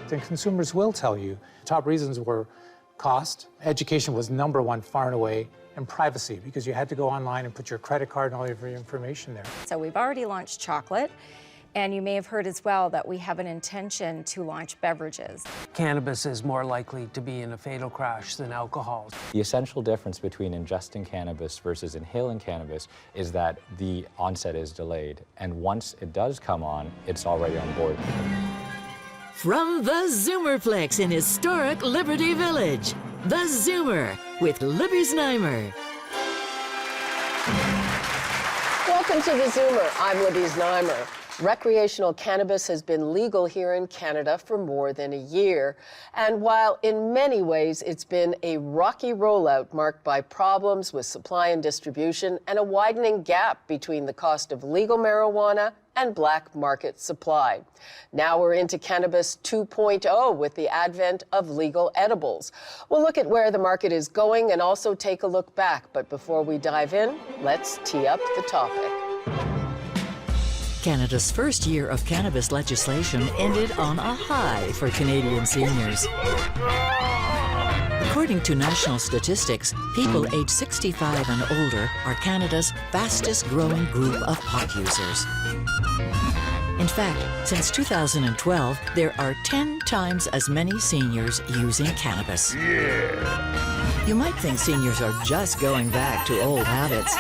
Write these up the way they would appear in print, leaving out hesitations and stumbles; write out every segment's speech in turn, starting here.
then consumers will tell you. Top reasons were cost, education was #1 far and away, and privacy, because you had to go online and put your credit card and all of your information there. So we've already launched chocolate, and you may have heard as well that we have an intention to launch beverages. Cannabis is more likely to be in a fatal crash than alcohol. The essential difference between ingesting cannabis versus inhaling cannabis is that the onset is delayed, and once it does come on, it's already on board. From the Zoomerplex in historic Liberty Village, the Zoomer with Libby Znaimer. Welcome to the Zoomer. I'm Libby Znaimer. Recreational cannabis has been legal here in Canada for more than a year. And while in many ways it's been a rocky rollout marked by problems with supply and distribution and a widening gap between the cost of legal marijuana and black market supply. Now we're into Cannabis 2.0 with the advent of legal edibles. We'll look at where the market is going and also take a look back. But before we dive in, let's tee up the topic. Canada's first year of cannabis legislation ended on a high for Canadian seniors. According to national statistics, people aged 65 and older are Canada's fastest growing group of pot users. In fact, since 2012, there are 10 times as many seniors using cannabis. You might think seniors are just going back to old habits.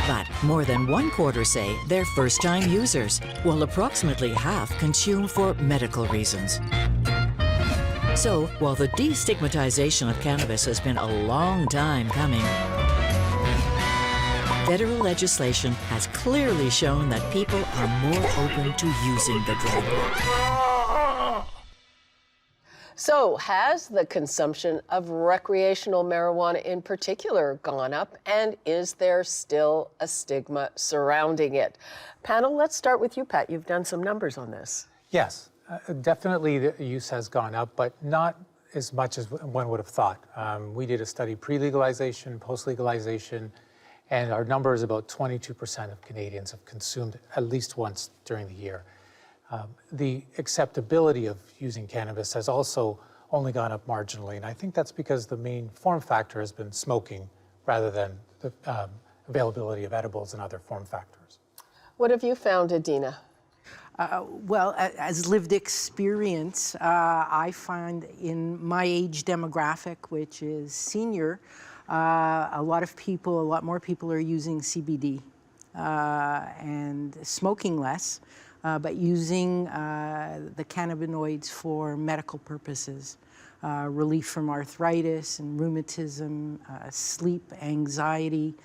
But more than 1/4 say they're first-time users, while approximately half consume for medical reasons. So, while the destigmatization of cannabis has been a long time coming, federal legislation has clearly shown that people are more open to using the drug. So, has the consumption of recreational marijuana in particular gone up, and is there still a stigma surrounding it? Panel, let's start with you, Pat. You've done some numbers on this. Yes, definitely the use has gone up, but not as much as one would have thought. We did a study pre-legalization, post-legalization, and our number is about 22% of Canadians have consumed at least once during the year. The acceptability of using cannabis has also only gone up marginally, and I think that's because the main form factor has been smoking rather than the availability of edibles and other form factors. What have you found, Adina? Well, as lived experience, I find in my age demographic, which is senior, a lot more people are using CBD and smoking less. But using the cannabinoids for medical purposes, relief from arthritis and rheumatism, sleep, anxiety,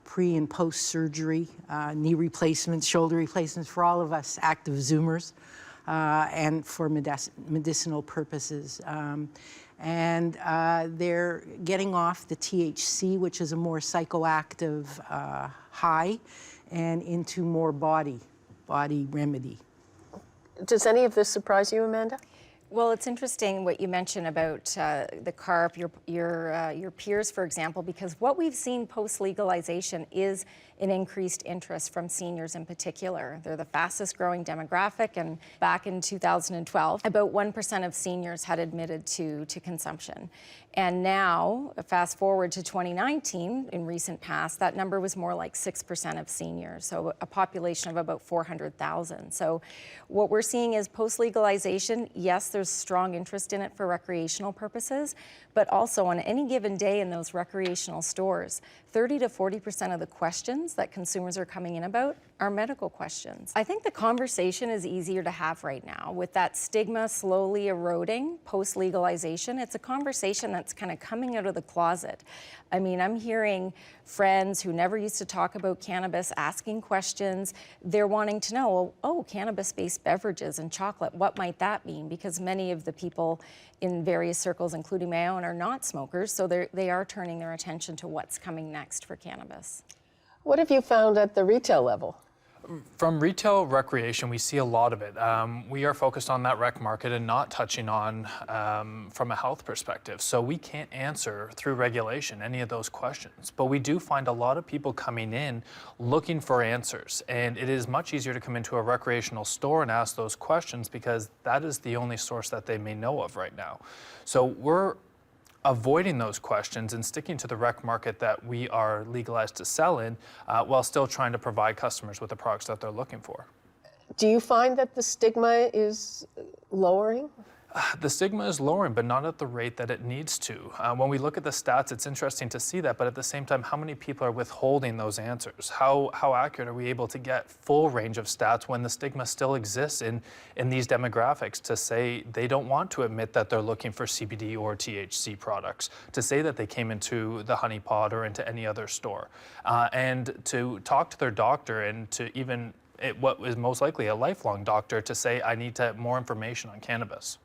pre and post-surgery, knee replacements, shoulder replacements for all of us active Zoomers, and for medicinal purposes. And they're getting off the THC, which is a more psychoactive high, and into more body remedy. Does any of this surprise you, Amanda? Well, it's interesting what you mentioned about the CARP, your peers, for example, because what we've seen post-legalization is an increased interest from seniors in particular. They're the fastest growing demographic, and back in 2012, about 1% of seniors had admitted to consumption. And now, fast forward to 2019, in recent past, that number was more like 6% of seniors, so a population of about 400,000. So what we're seeing is post-legalization, yes, there's strong interest in it for recreational purposes, but also on any given day in those recreational stores, 30 to 40% of the questions that consumers are coming in about are medical questions. I think the conversation is easier to have right now. With that stigma slowly eroding post-legalization, it's a conversation that's kind of coming out of the closet. I mean, I'm hearing friends who never used to talk about cannabis asking questions. They're wanting to know, well, oh, cannabis-based beverages and chocolate, what might that mean? Because many of the people in various circles, including my own, are not smokers, so they are turning their attention to what's coming next for cannabis. What have you found at the retail level? From retail recreation, we see a lot of it. We are focused on that rec market and not touching on from a health perspective. So we can't answer through regulation any of those questions. But we do find a lot of people coming in looking for answers. And it is much easier to come into a recreational store and ask those questions because that is the only source that they may know of right now. So we're avoiding those questions and sticking to the rec market that we are legalized to sell in while still trying to provide customers with the products that they're looking for. Do you find that the stigma is lowering? The stigma is lowering, but not at the rate that it needs to. When we look at the stats, it's interesting to see that, but at the same time, how many people are withholding those answers? How accurate are we able to get full range of stats when the stigma still exists in these demographics to say they don't want to admit that they're looking for CBD or THC products, to say that they came into the Honey Pot or into any other store, and to talk to their doctor and to even what is most likely a lifelong doctor to say, I need to have more information on cannabis.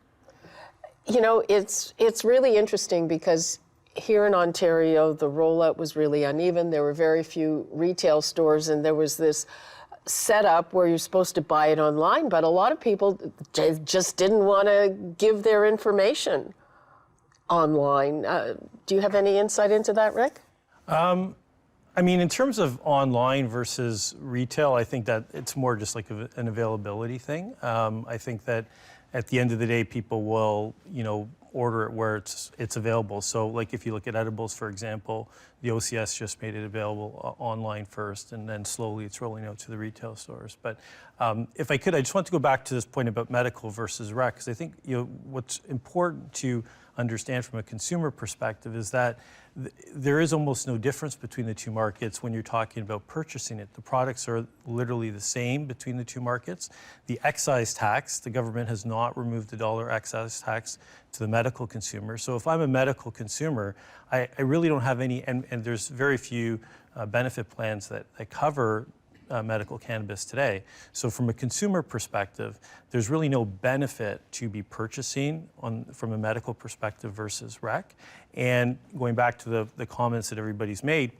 You know, it's really interesting because here in Ontario, the rollout was really uneven. There were very few retail stores, and there was this setup where you're supposed to buy it online, but a lot of people just didn't want to give their information online. Do you have any insight into that, Rick? I mean, in terms of online versus retail, I think that it's more just like an availability thing. I think that at the end of the day, people will, order it where it's available. So, like if you look at edibles, for example, the OCS just made it available online first, and then slowly it's rolling out to the retail stores. But if I could, I just want to go back to this point about medical versus rec, because I think what's important to understand from a consumer perspective is that there is almost no difference between the two markets when you're talking about purchasing it. The products are literally the same between the two markets. The excise tax, the government has not removed the dollar excise tax to the medical consumer. So if I'm a medical consumer, I really don't have any, and there's very few benefit plans that cover medical cannabis today. So from a consumer perspective, there's really no benefit to be purchasing from a medical perspective versus rec. And going back to the comments that everybody's made,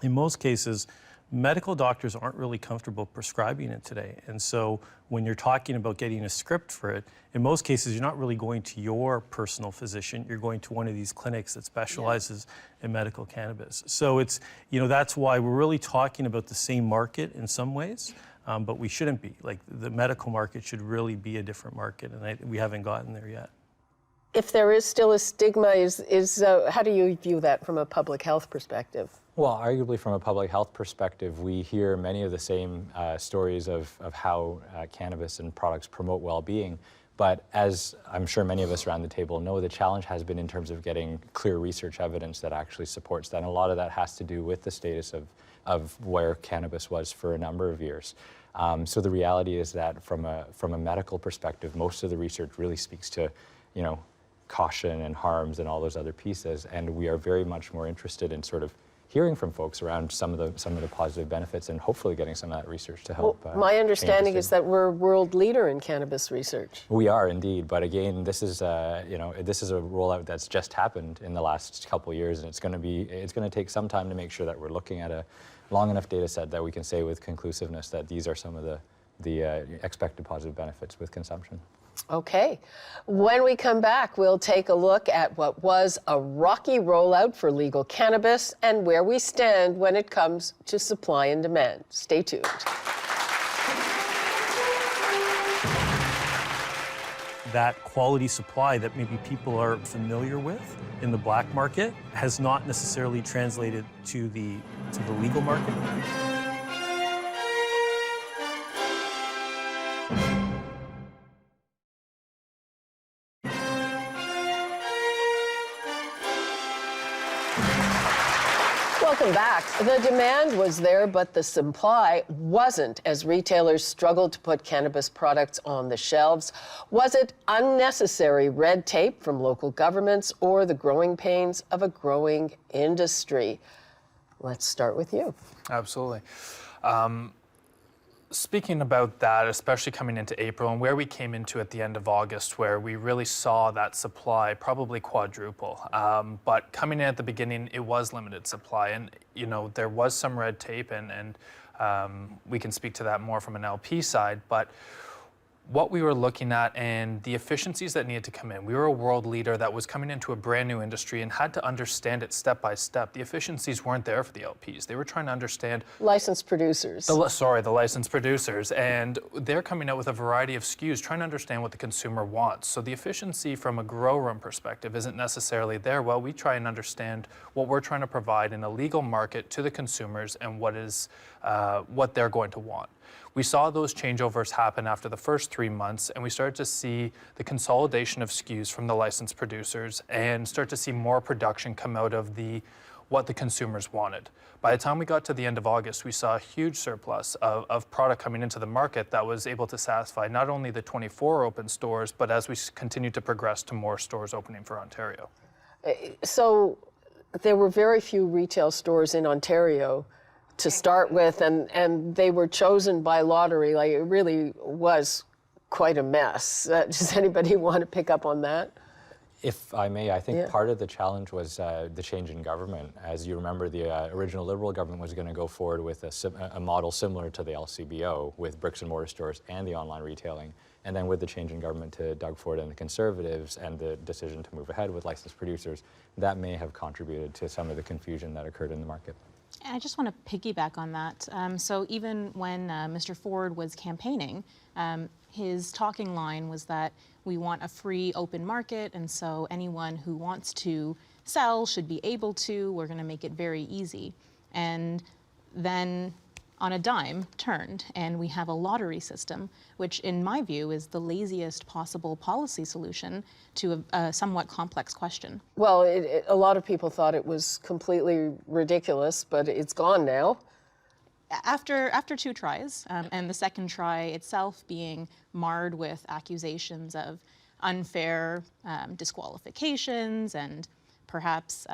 in most cases, medical doctors aren't really comfortable prescribing it today. And so when you're talking about getting a script for it, in most cases, you're not really going to your personal physician. You're going to one of these clinics that specializes in medical cannabis. So it's, that's why we're really talking about the same market in some ways, but we shouldn't be. Like the medical market should really be a different market, and we haven't gotten there yet. If there is still a stigma, how do you view that from a public health perspective? Well, arguably from a public health perspective, we hear many of the same stories of how cannabis and products promote well-being. But as I'm sure many of us around the table know, the challenge has been in terms of getting clear research evidence that actually supports that. And a lot of that has to do with the status of where cannabis was for a number of years. So the reality is that from a medical perspective, most of the research really speaks to, caution and harms and all those other pieces. And we are very much more interested in sort of hearing from folks around some of the positive benefits and hopefully getting some of that research to help. Well, my understanding is that we're a world leader in cannabis research. We are indeed, but again, this is this is a rollout that's just happened in the last couple of years, and it's going to take some time to make sure that we're looking at a long enough data set that we can say with conclusiveness that these are some of the expected positive benefits with consumption. Okay. When we come back, we'll take a look at what was a rocky rollout for legal cannabis and where we stand when it comes to supply and demand. Stay tuned. That quality supply that maybe people are familiar with in the black market has not necessarily translated to the legal market. Welcome back. The demand was there, but the supply wasn't as retailers struggled to put cannabis products on the shelves. Was it unnecessary red tape from local governments or the growing pains of a growing industry? Let's start with you. Absolutely. speaking about that, especially coming into April and where we came into at the end of August, where we really saw that supply probably quadruple. But coming in at the beginning, it was limited supply, and there was some red tape, and we can speak to that more from an LP side. But what we were looking at and the efficiencies that needed to come in. We were a world leader that was coming into a brand new industry and had to understand it step by step. The efficiencies weren't there for the LPs. They were trying to understand Licensed producers. the licensed producers, and they're coming out with a variety of SKUs, trying to understand what the consumer wants. So the efficiency from a grow room perspective isn't necessarily there. Well, we try and understand what we're trying to provide in a legal market to the consumers and what they're going to want. We saw those changeovers happen after the first 3 months, and we started to see the consolidation of SKUs from the licensed producers and start to see more production come out of what the consumers wanted. By the time we got to the end of August, we saw a huge surplus of product coming into the market that was able to satisfy not only the 24 open stores, but as we continued to progress to more stores opening for Ontario. So there were very few retail stores in Ontario to start with, and they were chosen by lottery. Like, it really was quite a mess. Does anybody want to pick up on that? If I may, I think part of the challenge was the change in government. As you remember, the original Liberal government was going to go forward with a model similar to the LCBO with bricks and mortar stores and the online retailing. And then with the change in government to Doug Ford and the Conservatives and the decision to move ahead with licensed producers, that may have contributed to some of the confusion that occurred in the market. I just want to piggyback on that. So even when Mr. Ford was campaigning, his talking line was that we want a free open market, and so anyone who wants to sell should be able to. We're going to make it very easy. And then on a dime turned, and we have a lottery system, which in my view is the laziest possible policy solution to a somewhat complex question. Well, a lot of people thought it was completely ridiculous, but it's gone now. After 2 tries, and the second try itself being marred with accusations of unfair disqualifications and perhaps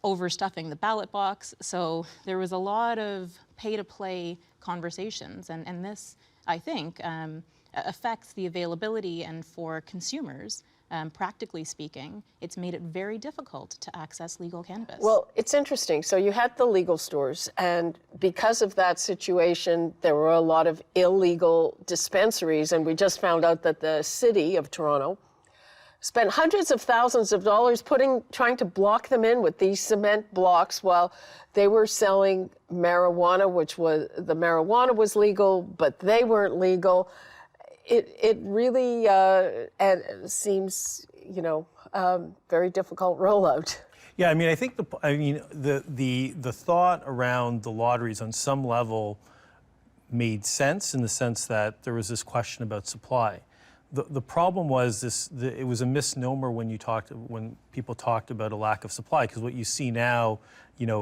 overstuffing the ballot box. So there was a lot of pay-to-play conversations, and this, I think, affects the availability, and for consumers, practically speaking, it's made it very difficult to access legal cannabis. Well, it's interesting. So you had the legal stores, and because of that situation, there were a lot of illegal dispensaries, and we just found out that the city of Toronto spent hundreds of thousands of dollars trying to block them in with these cement blocks while they were selling marijuana, the marijuana was legal, but they weren't legal. It really seems, very difficult rollout. Yeah, I mean, I think the thought around the lotteries on some level made sense in the sense that there was this question about supply. The problem was it was a misnomer when people talked about a lack of supply, because what you see now,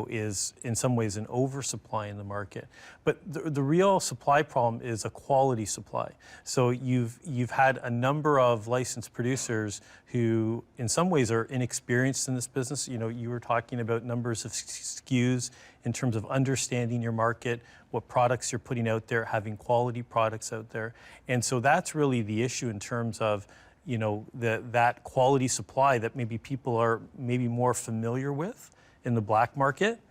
is in some ways an oversupply in the market. But the real supply problem is a quality supply. So you've had a number of licensed producers who, in some ways, are inexperienced in this business. You were talking about numbers of SKUs in terms of understanding your market, what products you're putting out there, having quality products out there. And so that's really the issue in terms of, that quality supply that maybe people are more familiar with in the black market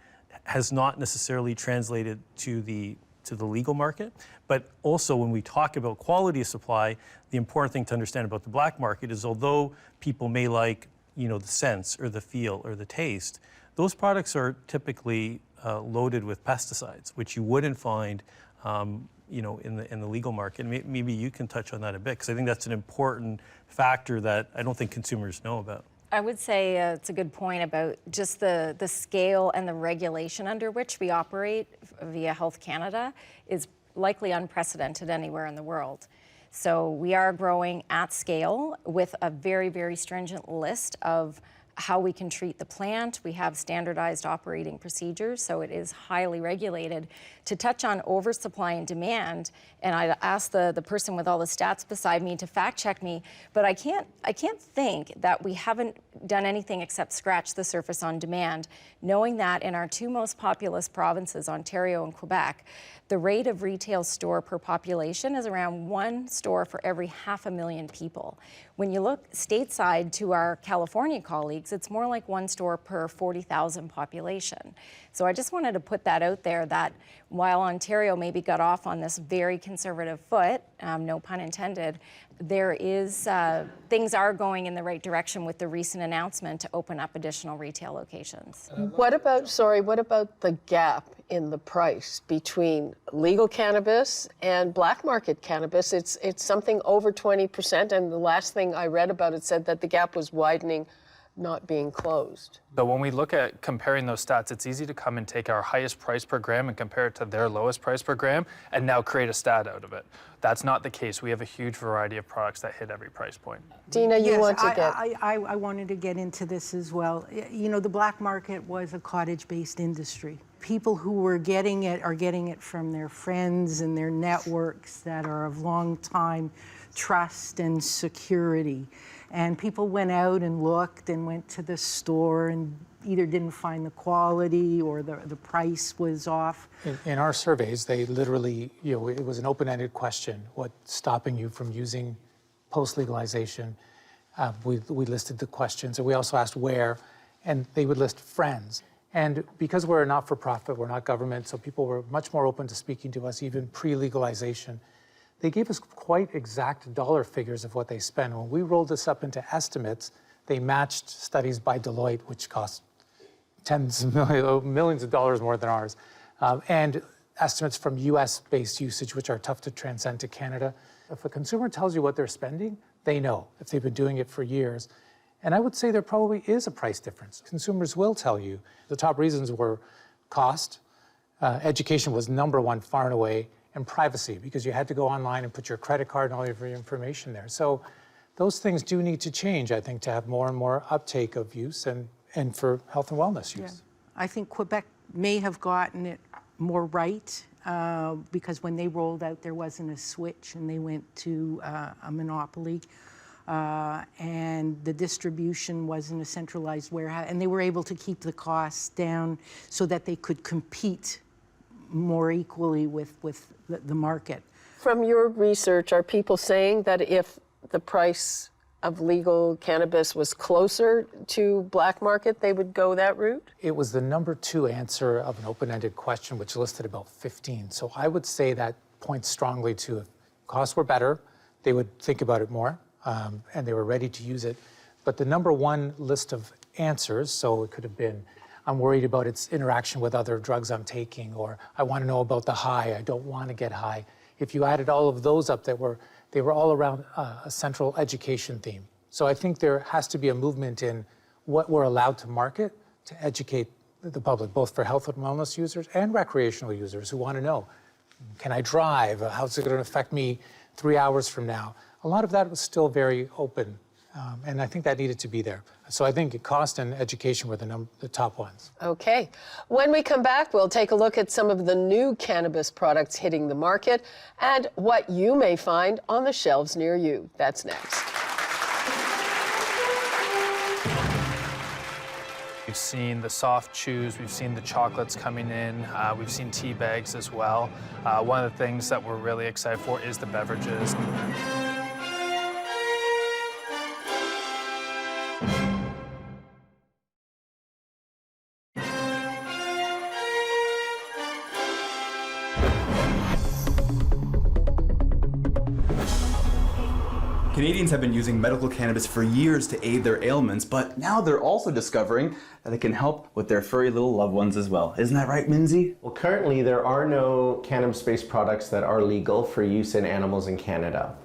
has not necessarily translated to the legal market. But also, when we talk about quality of supply, the important thing to understand about the black market is, although people may like, the sense or the feel or the taste, those products are typically loaded with pesticides, which you wouldn't find, in the legal market. Maybe you can touch on that a bit, because I think that's an important factor that I don't think consumers know about. I would say it's a good point about just the scale and the regulation under which we operate via Health Canada is likely unprecedented anywhere in the world. So we are growing at scale with a very, very stringent list of how we can treat the plant. We have standardized operating procedures, so it is highly regulated. To touch on oversupply and demand, and I asked the person with all the stats beside me to fact check me, but I can't think that we haven't done anything except scratch the surface on demand, knowing that in our two most populous provinces, Ontario and Quebec, the rate of retail store per population is around 1 store for every 500,000 people. When you look stateside to our California colleagues, it's more like 1 store per 40,000 population. So I just wanted to put that out there, that while Ontario maybe got off on this very conservative foot, no pun intended, there is, things are going in the right direction with the recent announcement to open up additional retail locations. What about the gap in the price between legal cannabis and black market cannabis? It's something over 20%, and the last thing I read about it said that the gap was widening, not being closed. But when we look at comparing those stats, it's easy to come and take our highest price per gram and compare it to their lowest price per gram and now create a stat out of it. That's not the case. We have a huge variety of products that hit every price point. Dina, you want to get... I wanted to get into this as well. You know, the black market was a cottage-based industry. People who were getting it are getting it from their friends and their networks that are of long time trust and security. And people went out and looked and went to the store and either didn't find the quality or the price was off. In our surveys, they literally, it was an open-ended question. What's stopping you from using post-legalization? We listed the questions, and we also asked where, and they would list friends. And because we're a not-for-profit, we're not government, so people were much more open to speaking to us even pre-legalization. They gave us quite exact dollar figures of what they spend. When we rolled this up into estimates, they matched studies by Deloitte, which cost tens of millions of dollars more than ours, and estimates from US-based usage, which are tough to transcend to Canada. If a consumer tells you what they're spending, they know if they've been doing it for years. And I would say there probably is a price difference. Consumers will tell you. The top reasons were cost, education was #1 far and away, and privacy, because you had to go online and put your credit card and all of your information there. So those things do need to change, I think, to have more and more uptake of use and for health and wellness use. Yeah. I think Quebec may have gotten it more right because when they rolled out, there wasn't a switch and they went to a monopoly. And the distribution wasn't a centralized warehouse, and they were able to keep the costs down so that they could compete more equally with the market. From your research, are people saying that if the price of legal cannabis was closer to black market, they would go that route? It was the #2 answer of an open-ended question, which listed about 15. So I would say that points strongly to if costs were better, they would think about it more, and they were ready to use it. But the #1 list of answers, so it could have been, I'm worried about its interaction with other drugs I'm taking, or I want to know about the high, I don't want to get high. If you added all of those up, they were all around a central education theme. So I think there has to be a movement in what we're allowed to market to educate the public, both for health and wellness users and recreational users who want to know, can I drive? How's it going to affect me 3 hours from now? A lot of that was still very open. And I think that needed to be there. So I think cost and education were the top ones. Okay. When we come back, we'll take a look at some of the new cannabis products hitting the market and what you may find on the shelves near you. That's next. We've seen the soft chews, we've seen the chocolates coming in, we've seen tea bags as well. One of the things that we're really excited for is the beverages. Canadians have been using medical cannabis for years to aid their ailments, but now they're also discovering that it can help with their furry little loved ones as well. Isn't that right, Minzy? Well, currently there are no cannabis-based products that are legal for use in animals in Canada.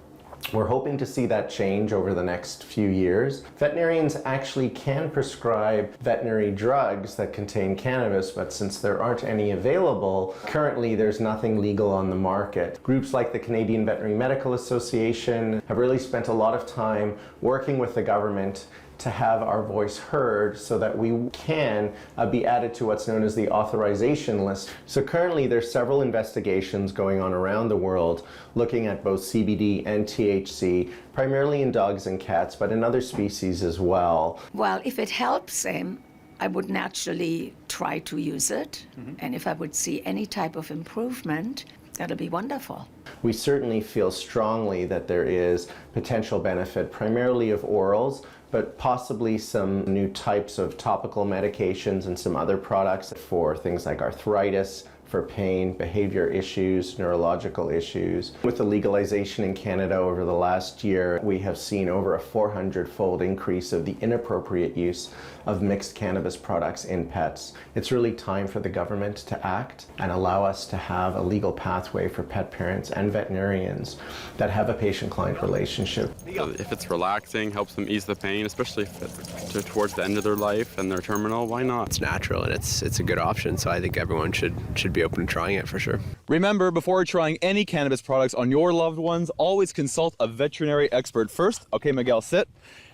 We're hoping to see that change over the next few years. Veterinarians actually can prescribe veterinary drugs that contain cannabis, but since there aren't any available, currently there's nothing legal on the market. Groups like the Canadian Veterinary Medical Association have really spent a lot of time working with the government to have our voice heard so that we can be added to what's known as the authorization list. So currently there's several investigations going on around the world looking at both CBD and THC, primarily in dogs and cats, but in other species as well. Well, if it helps him, I would naturally try to use it. And if I would see any type of improvement, that'll be wonderful. We certainly feel strongly that there is potential benefit, primarily of orals, but possibly some new types of topical medications and some other products for things like arthritis, for pain, behavior issues, neurological issues. With the legalization in Canada over the last year, we have seen over a 400-fold increase of the inappropriate use of mixed cannabis products in pets. It's really time for the government to act and allow us to have a legal pathway for pet parents and veterinarians that have a patient-client relationship. If it's relaxing, helps them ease the pain, especially if it's towards the end of their life and they're terminal, why not? It's natural and it's a good option, so I think everyone should be open to trying it for sure. Remember, before trying any cannabis products on your loved ones, always consult a veterinary expert first. Okay, Miguel, sit.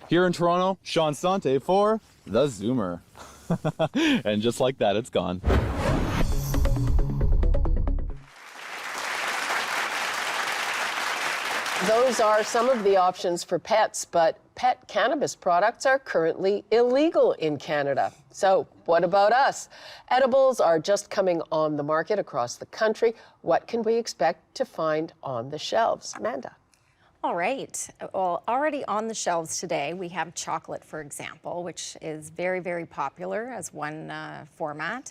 Here in Toronto, Sean Sante for theZoomer. And just like that, it's gone. Those are some of the options for pets, but pet cannabis products are currently illegal in Canada. So what about us? Edibles are just coming on the market across the country. What can we expect to find on the shelves? Amanda. All right. Well, already on the shelves today, we have chocolate, for example, which is very, very popular as one format.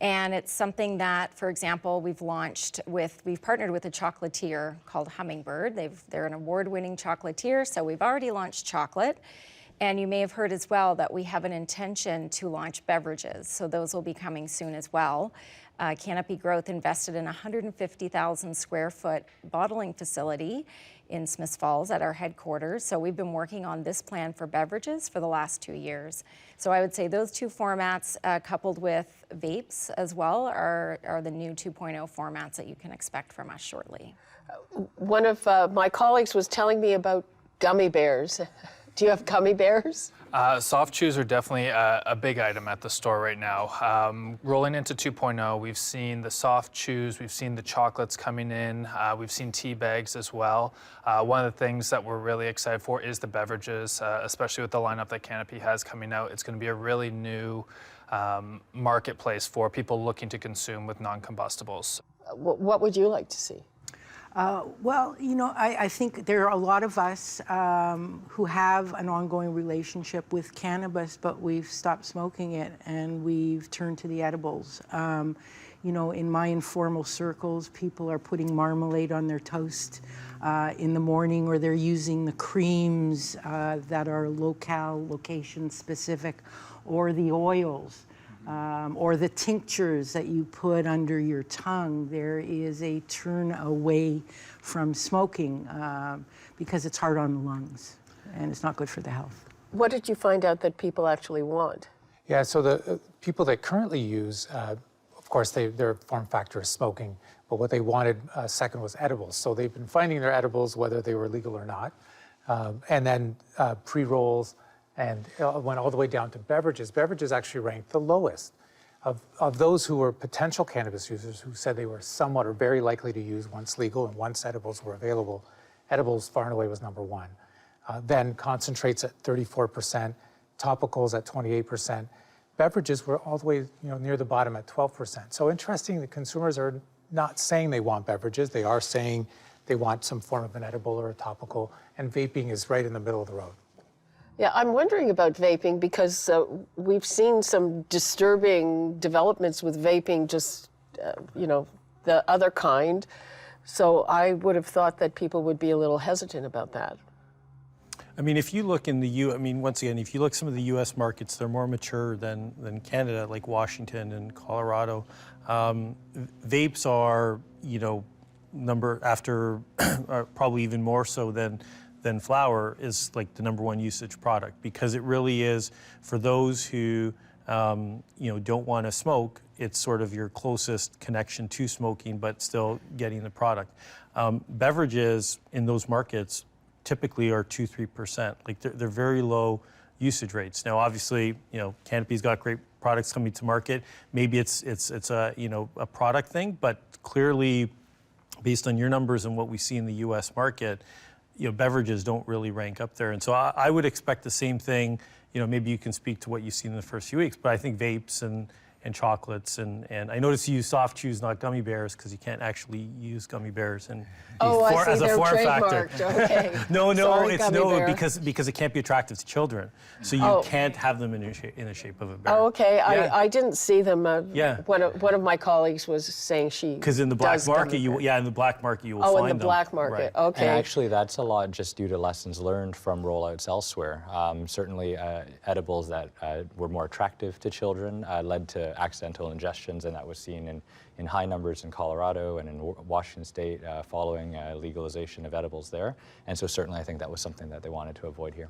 And it's something that, for example, we've partnered with a chocolatier called Hummingbird. They're an award-winning chocolatier, so we've already launched chocolate. And you may have heard as well that we have an intention to launch beverages, so those will be coming soon as well. Canopy Growth invested in a 150,000 square foot bottling facility in Smiths Falls at our headquarters. So we've been working on this plan for beverages for the last 2 years. So I would say those two formats, coupled with vapes as well, are the new 2.0 formats that you can expect from us shortly. One of my colleagues was telling me about gummy bears. Do you have gummy bears? Soft chews are definitely a big item at the store right now. Rolling into 2.0, we've seen the soft chews, we've seen the chocolates coming in, we've seen tea bags as well. One of the things that we're really excited for is the beverages, especially with the lineup that Canopy has coming out. It's going to be a really new marketplace for people looking to consume with non-combustibles. What would you like to see? Well, you know, I think there are a lot of us who have an ongoing relationship with cannabis, but we've stopped smoking it and we've turned to the edibles. You know, in my informal circles, people are putting marmalade on their toast in the morning, or they're using the creams that are location specific, or the oils. Or the tinctures that you put under your tongue. There is a turn away from smoking because it's hard on the lungs and it's not good for the health. What did you find out that people actually want? Yeah, so the people that currently use, of course, their form factor is smoking, but what they wanted second was edibles. So they've been finding their edibles whether they were legal or not. And then pre-rolls, and went all the way down to beverages. Beverages actually ranked the lowest. Of those who were potential cannabis users who said they were somewhat or very likely to use once legal and once edibles were available, edibles far and away was number one. Then concentrates at 34%, topicals at 28%. Beverages were all the way near the bottom at 12%. So interesting, the consumers are not saying they want beverages, they are saying they want some form of an edible or a topical, and vaping is right in the middle of the road. Yeah, I'm wondering about vaping because we've seen some disturbing developments with vaping, just, the other kind. So I would have thought that people would be a little hesitant about that. I mean, if you look in once again, if you look some of the U.S. markets, they're more mature than Canada, like Washington and Colorado. Vapes are, probably even more so than flower is like the number one usage product, because it really is for those who don't want to smoke. It's sort of your closest connection to smoking, but still getting the product. Beverages in those markets typically are 2-3%. Like they're very low usage rates. Now, obviously, Canopy's got great products coming to market. Maybe it's a a product thing, but clearly, based on your numbers and what we see in the U.S. market, beverages don't really rank up there. And so I would expect the same thing. Maybe you can speak to what you've seen in the first few weeks, but I think vapes and chocolates and I noticed you use soft chews, not gummy bears, because you can't actually use gummy bears and as a form factor. Okay. No, Sorry, it's gummy bear. because it can't be attractive to children, so you can't have them in the shape of a bear. Oh, okay. Yeah. I didn't see them. Yeah. One of my colleagues was saying she. Because in the black does market, gummy bear. in the black market you will Oh, find them. in the black market. Right. Okay. And actually, that's a lot just due to lessons learned from rollouts elsewhere. Certainly, edibles that were more attractive to children led to accidental ingestions, and that was seen in high numbers in Colorado and in Washington State following legalization of edibles there. And so certainly I think that was something that they wanted to avoid here.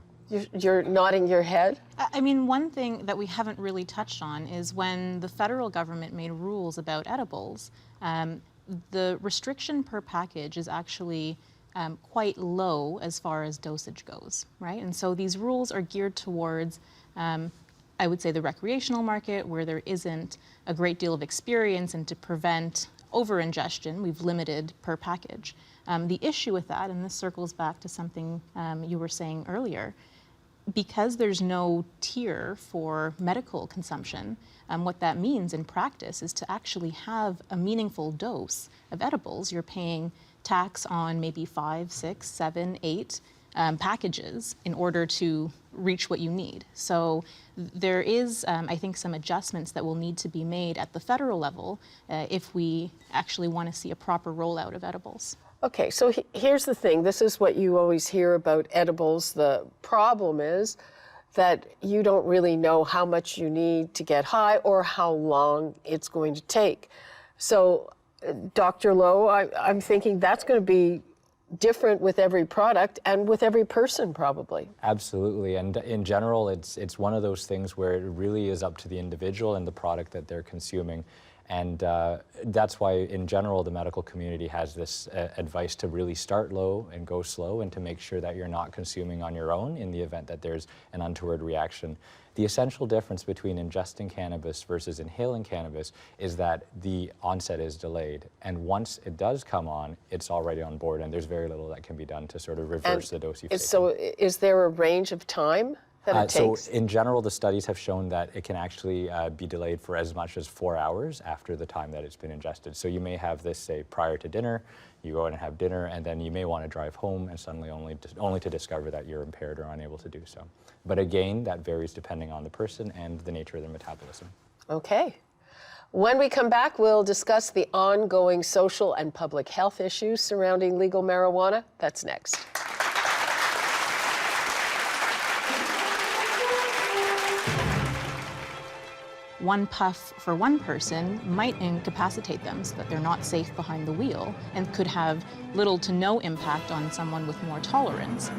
You're nodding your head? I mean, one thing that we haven't really touched on is when the federal government made rules about edibles, the restriction per package is actually quite low as far as dosage goes, right? And so these rules are geared towards, I would say, the recreational market, where there isn't a great deal of experience, and to prevent over-ingestion, we've limited per package. The issue with that, and this circles back to something you were saying earlier, because there's no tier for medical consumption, what that means in practice is to actually have a meaningful dose of edibles, you're paying tax on maybe 5, 6, 7, 8 packages in order to reach what you need. So there is, I think, some adjustments that will need to be made at the federal level if we actually want to see a proper rollout of edibles. Okay, so here's the thing. This is what you always hear about edibles. The problem is that you don't really know how much you need to get high or how long it's going to take. So, Dr. Lowe, I'm thinking that's going to be different with every product and with every person, probably. Absolutely, and in general, it's one of those things where it really is up to the individual and the product that they're consuming. And that's why, in general, the medical community has this advice to really start low and go slow, and to make sure that you're not consuming on your own in the event that there's an untoward reaction. The essential difference between ingesting cannabis versus inhaling cannabis is that the onset is delayed. And once it does come on, it's already on board, and there's very little that can be done to sort of reverse the dose you've taken. So is there a range of time that it takes? So in general, the studies have shown that it can actually be delayed for as much as 4 hours after the time that it's been ingested. So you may have this, say, prior to dinner, you go in and have dinner, and then you may want to drive home and suddenly only to discover that you're impaired or unable to do so. But again, that varies depending on the person and the nature of their metabolism. Okay. When we come back, we'll discuss the ongoing social and public health issues surrounding legal marijuana. That's next. One puff for one person might incapacitate them so that they're not safe behind the wheel, and could have little to no impact on someone with more tolerance.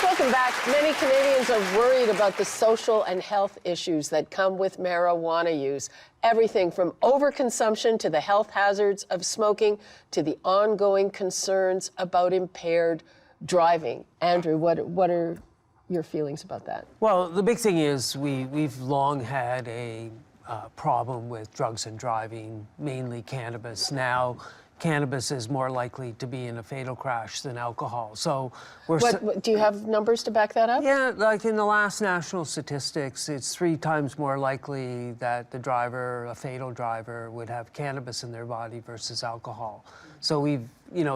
Welcome back. Many Canadians are worried about the social and health issues that come with marijuana use. Everything from overconsumption to the health hazards of smoking to the ongoing concerns about impaired driving. Andrew, what are your feelings about that? Well, the big thing is we've long had a problem with drugs and driving, mainly cannabis. Now, cannabis is more likely to be in a fatal crash than alcohol. So do you have numbers to back that up? Yeah, like in the last national statistics, it's 3 times more likely that the driver, a fatal driver, would have cannabis in their body versus alcohol. So we've,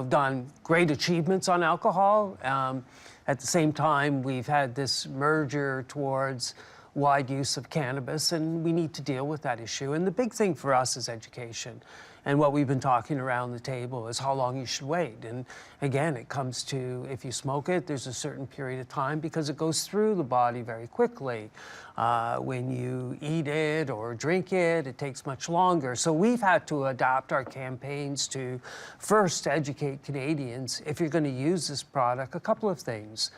done great achievements on alcohol. At the same time, we've had this merger towards wide use of cannabis, and we need to deal with that issue. And the big thing for us is education. And what we've been talking around the table is how long you should wait. And again, it comes to, if you smoke it, there's a certain period of time because it goes through the body very quickly. When you eat it or drink it, it takes much longer. So we've had to adapt our campaigns to first educate Canadians, if you're going to use this product, a couple of things.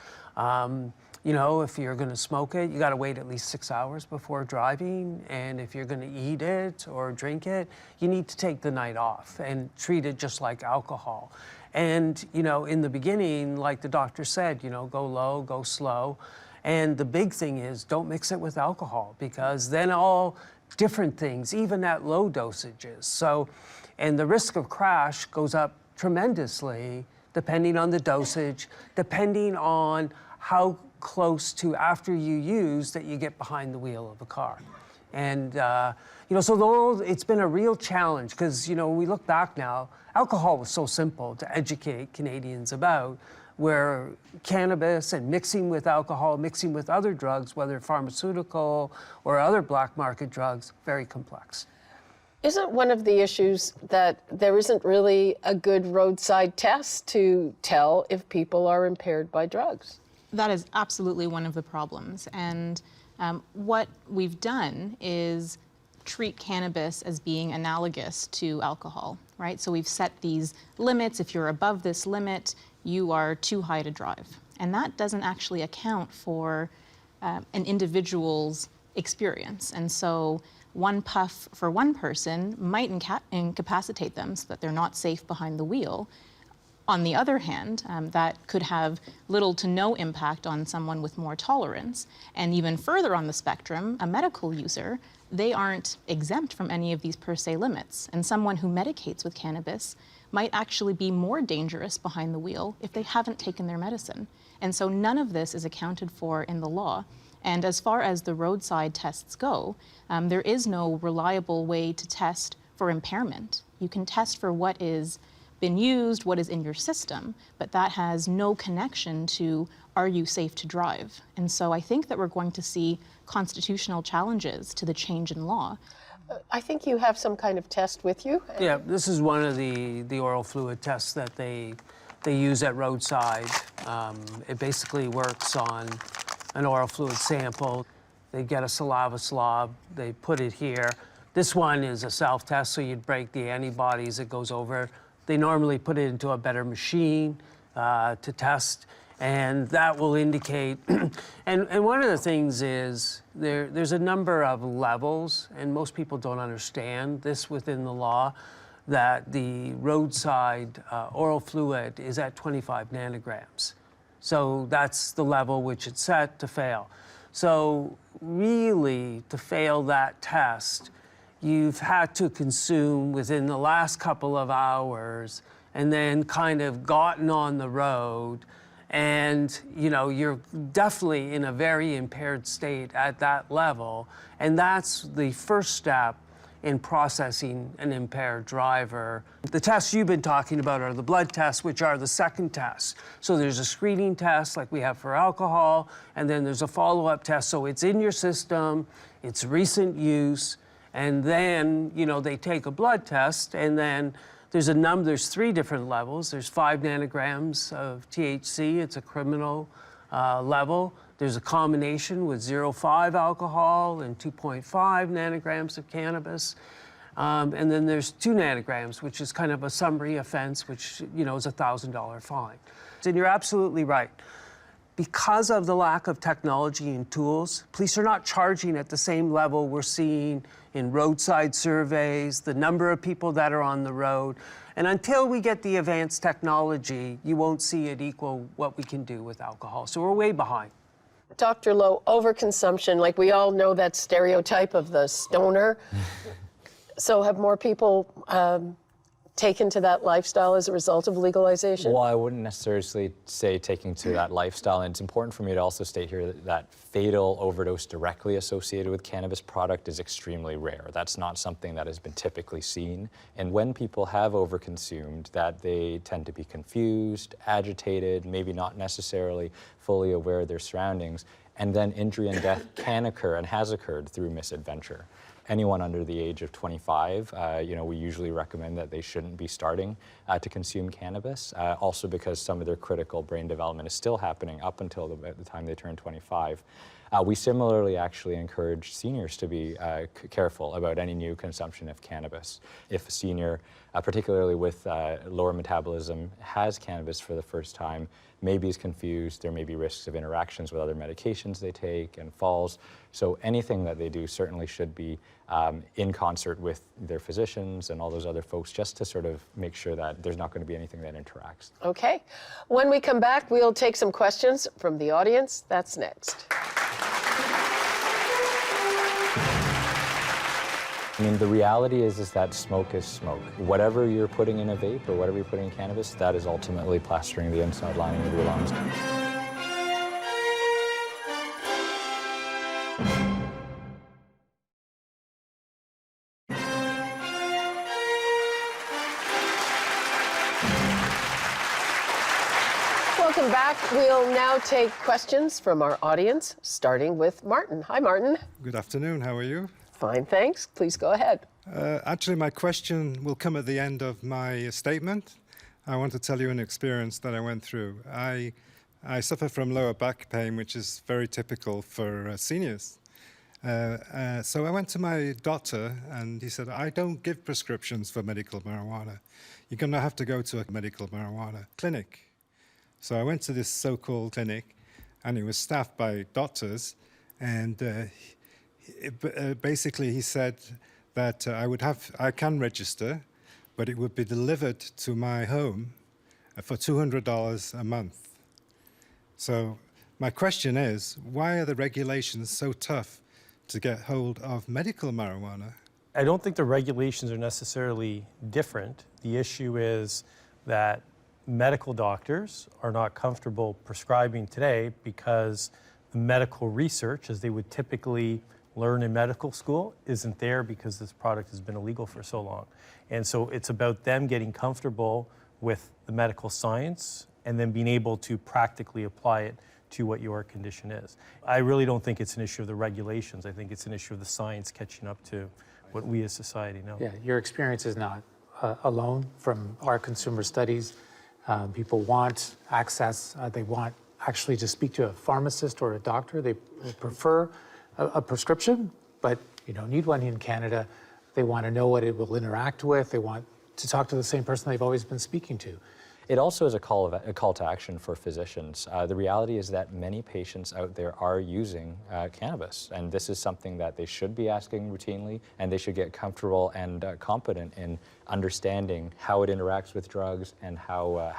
You know, if you're going to smoke it, you got to wait at least 6 hours before driving. And if you're going to eat it or drink it, you need to take the night off and treat it just like alcohol. And, you know, in the beginning, like the doctor said, you know, go low, go slow. And the big thing is don't mix it with alcohol, because then all different things, even at low dosages. So, and the risk of crash goes up tremendously depending on the dosage, depending on how close to after you use that you get behind the wheel of a car. And, you know, so it's been a real challenge because, you know, we look back now, alcohol was so simple to educate Canadians about, where cannabis and mixing with alcohol, mixing with other drugs, whether pharmaceutical or other black market drugs, very complex. Isn't one of the issues that there isn't really a good roadside test to tell if people are impaired by drugs? That is absolutely one of the problems. And what we've done is treat cannabis as being analogous to alcohol, right? So we've set these limits. If you're above this limit, you are too high to drive. And that doesn't actually account for an individual's experience. And so one puff for one person might incapacitate them so that they're not safe behind the wheel. On the other hand, that could have little to no impact on someone with more tolerance. And even further on the spectrum, a medical user, they aren't exempt from any of these per se limits. And someone who medicates with cannabis might actually be more dangerous behind the wheel if they haven't taken their medicine. And so none of this is accounted for in the law. And as far as the roadside tests go, there is no reliable way to test for impairment. You can test for what is been used, what is in your system, but that has no connection to are you safe to drive? And so I think that we're going to see constitutional challenges to the change in law. I think you have some kind of test with you. Yeah, this is one of the oral fluid tests that they use at roadside. It basically works on an oral fluid sample. They get a saliva swab, they put it here. This one is a self-test, so you'd break the antibodies, it goes over. They normally put it into a better machine to test, and that will indicate, and one of the things is there's a number of levels, and most people don't understand this within the law, that the roadside oral fluid is at 25 nanograms. So that's the level which it's set to fail. So really, to fail that test, you've had to consume within the last couple of hours and then kind of gotten on the road, and you know, you're definitely in a very impaired state at that level, and that's the first step in processing an impaired driver. The tests you've been talking about are the blood tests, which are the second test. So there's a screening test like we have for alcohol, and then there's a follow-up test. So it's in your system, it's recent use, and then, you know, they take a blood test, and then there's 3 different levels. There's 5 nanograms of THC, it's a criminal level. There's a combination with 0.5 alcohol and 2.5 nanograms of cannabis. And then there's 2 nanograms, which is kind of a summary offense, which, you know, is a $1,000 fine. And you're absolutely right. Because of the lack of technology and tools, police are not charging at the same level we're seeing in roadside surveys, the number of people that are on the road. And until we get the advanced technology, you won't see it equal what we can do with alcohol. So we're way behind. Dr. Lowe, overconsumption, like we all know that stereotype of the stoner. So have more people taken to that lifestyle as a result of legalization? Well, I wouldn't necessarily say taking to that lifestyle, and it's important for me to also state here that fatal overdose directly associated with cannabis product is extremely rare. That's not something that has been typically seen. And when people have overconsumed, that they tend to be confused, agitated, maybe not necessarily fully aware of their surroundings, and then injury and death can occur and has occurred through misadventure. Anyone under the age of 25, you know, we usually recommend that they shouldn't be starting to consume cannabis, also because some of their critical brain development is still happening up until the time they turn 25. We similarly actually encourage seniors to be careful about any new consumption of cannabis. If a senior, particularly with lower metabolism, has cannabis for the first time, maybe is confused, there may be risks of interactions with other medications they take and falls. So anything that they do certainly should be in concert with their physicians and all those other folks, just to sort of make sure that there's not going to be anything that interacts. Okay. When we come back, we'll take some questions from the audience. That's next. I mean, the reality is that smoke is smoke. Whatever you're putting in a vape or whatever you're putting in cannabis, that is ultimately plastering the inside lining of your lungs. Welcome back. We'll now take questions from our audience, starting with Martin. Hi, Martin. Good afternoon. How are you? Fine, thanks. Please go ahead. Actually, my question will come at the end of my statement. I want to tell you an experience that I went through. I suffer from lower back pain, which is very typical for seniors. So I went to my doctor, and he said, I don't give prescriptions for medical marijuana. You're going to have to go to a medical marijuana clinic. So I went to this so-called clinic, and it was staffed by doctors, and basically he said that I can register, but it would be delivered to my home for $200 a month. So my question is, why are the regulations so tough to get hold of medical marijuana? I don't think the regulations are necessarily different. The issue is that medical doctors are not comfortable prescribing today because the medical research, as they would typically learn in medical school, isn't there because this product has been illegal for so long. And so it's about them getting comfortable with the medical science and then being able to practically apply it to what your condition is. I really don't think it's an issue of the regulations. I think it's an issue of the science catching up to what we as society know. Yeah, your experience is not alone. From our consumer studies, people want access. They want actually to speak to a pharmacist or a doctor. They prefer a prescription, but you don't need one in Canada. They want to know what it will interact with. They want to talk to the same person they've always been speaking to. It also is a call to action for physicians. The reality is that many patients out there are using cannabis, and this is something that they should be asking routinely, and they should get comfortable and competent in understanding how it interacts with drugs and how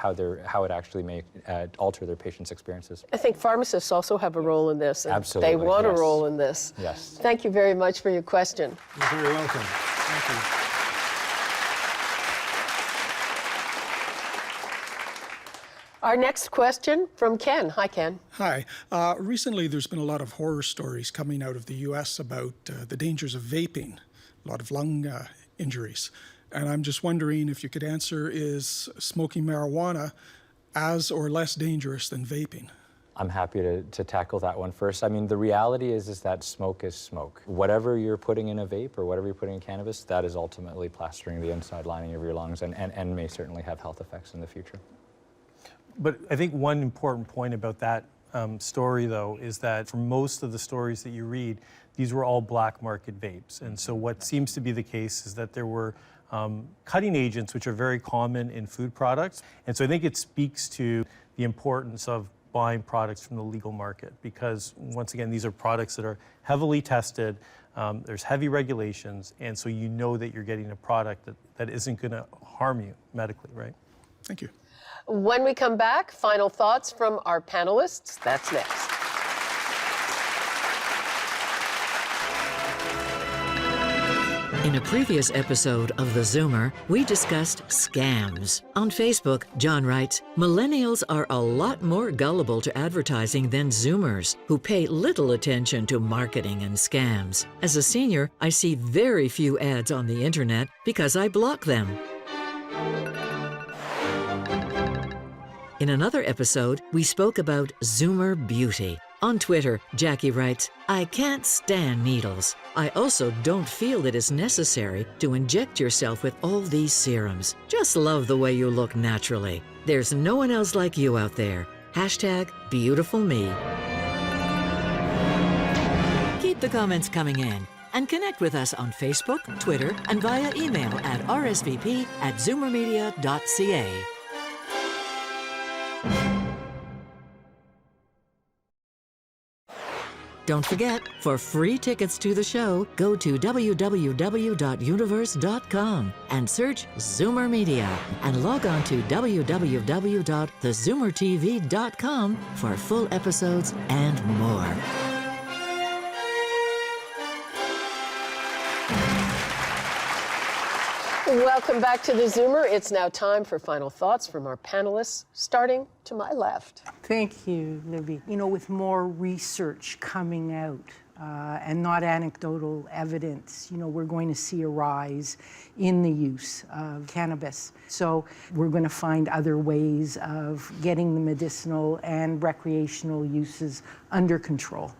it actually may alter their patients' experiences. I think pharmacists also have a role in this. And Absolutely, they want yes. a role in this. Yes. Thank you very much for your question. You're very welcome. Thank you. Our next question from Ken. Hi, Ken. Hi. Recently, there's been a lot of horror stories coming out of the U.S. about the dangers of vaping, a lot of lung injuries. And I'm just wondering if you could answer, is smoking marijuana as or less dangerous than vaping? I'm happy to tackle that one first. I mean, the reality is that smoke is smoke. Whatever you're putting in a vape or whatever you're putting in cannabis, that is ultimately plastering the inside lining of your lungs and may certainly have health effects in the future. But I think one important point about that story, though, is that for most of the stories that you read, these were all black market vapes. And so what seems to be the case is that there were cutting agents, which are very common in food products. And so I think it speaks to the importance of buying products from the legal market, because once again, these are products that are heavily tested, there's heavy regulations, and so you know that you're getting a product that isn't going to harm you medically, right? Thank you. When we come back, final thoughts from our panelists. That's next. In a previous episode of theZoomer, we discussed scams. On Facebook, John writes, millennials are a lot more gullible to advertising than Zoomers, who pay little attention to marketing and scams. As a senior, I see very few ads on the internet because I block them. In another episode, we spoke about Zoomer beauty. On Twitter, Jackie writes, I can't stand needles. I also don't feel it is necessary to inject yourself with all these serums. Just love the way you look naturally. There's no one else like you out there. #BeautifulMe. Keep the comments coming in and connect with us on Facebook, Twitter, and via email at rsvp@zoomermedia.ca. Don't forget, for free tickets to the show, go to www.universe.com and search Zoomer Media and log on to www.thezoomertv.com for full episodes and more. Welcome back to the Zoomer. It's now time for final thoughts from our panelists, starting to my left. Thank you, Libby. You know, with more research coming out and not anecdotal evidence, you know, we're going to see a rise in the use of cannabis. So we're going to find other ways of getting the medicinal and recreational uses under control.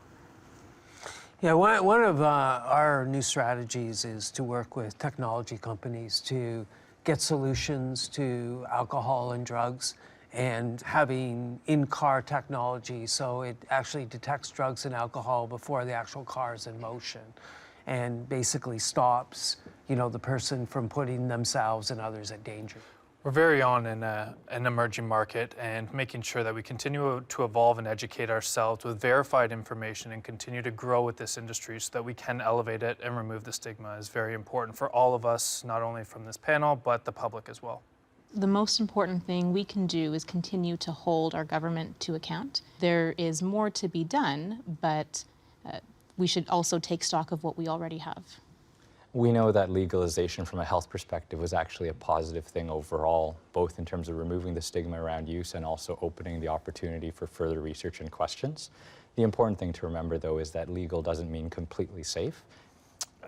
Yeah, one of our new strategies is to work with technology companies to get solutions to alcohol and drugs, and having in-car technology so it actually detects drugs and alcohol before the actual car is in motion and basically stops, you know, the person from putting themselves and others at danger. We're very on in an emerging market, and making sure that we continue to evolve and educate ourselves with verified information and continue to grow with this industry so that we can elevate it and remove the stigma is very important for all of us, not only from this panel, but the public as well. The most important thing we can do is continue to hold our government to account. There is more to be done, but we should also take stock of what we already have. We know that legalization from a health perspective was actually a positive thing overall, both in terms of removing the stigma around use and also opening the opportunity for further research and questions. The important thing to remember, though, is that legal doesn't mean completely safe.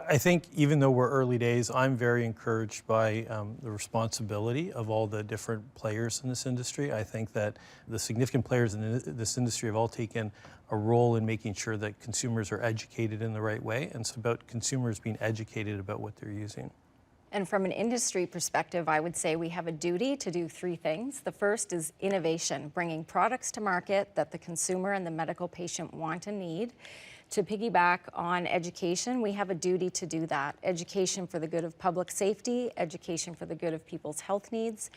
I think even though we're early days, I'm very encouraged by the responsibility of all the different players in this industry. I think that the significant players in this industry have all taken a role in making sure that consumers are educated in the right way, and it's about consumers being educated about what they're using. And from an industry perspective, I would say we have a duty to do three things. The first is innovation, bringing products to market that the consumer and the medical patient want and need. To piggyback on education, we have a duty to do that. Education for the good of public safety, education for the good of people's health needs,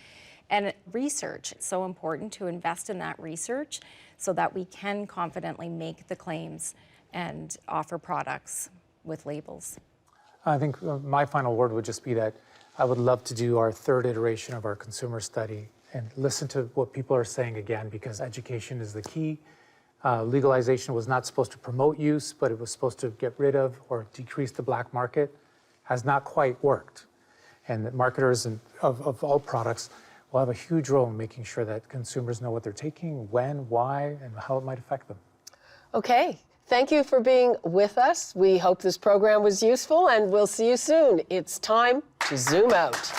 and research. It's so important to invest in that research so that we can confidently make the claims and offer products with labels. I think my final word would just be that I would love to do our third iteration of our consumer study and listen to what people are saying again, because education is the key. Legalization was not supposed to promote use, but it was supposed to get rid of or decrease the black market. Has not quite worked. And that marketers of all products will have a huge role in making sure that consumers know what they're taking, when, why, and how it might affect them. Okay, thank you for being with us. We hope this program was useful, and we'll see you soon. It's time to zoom out.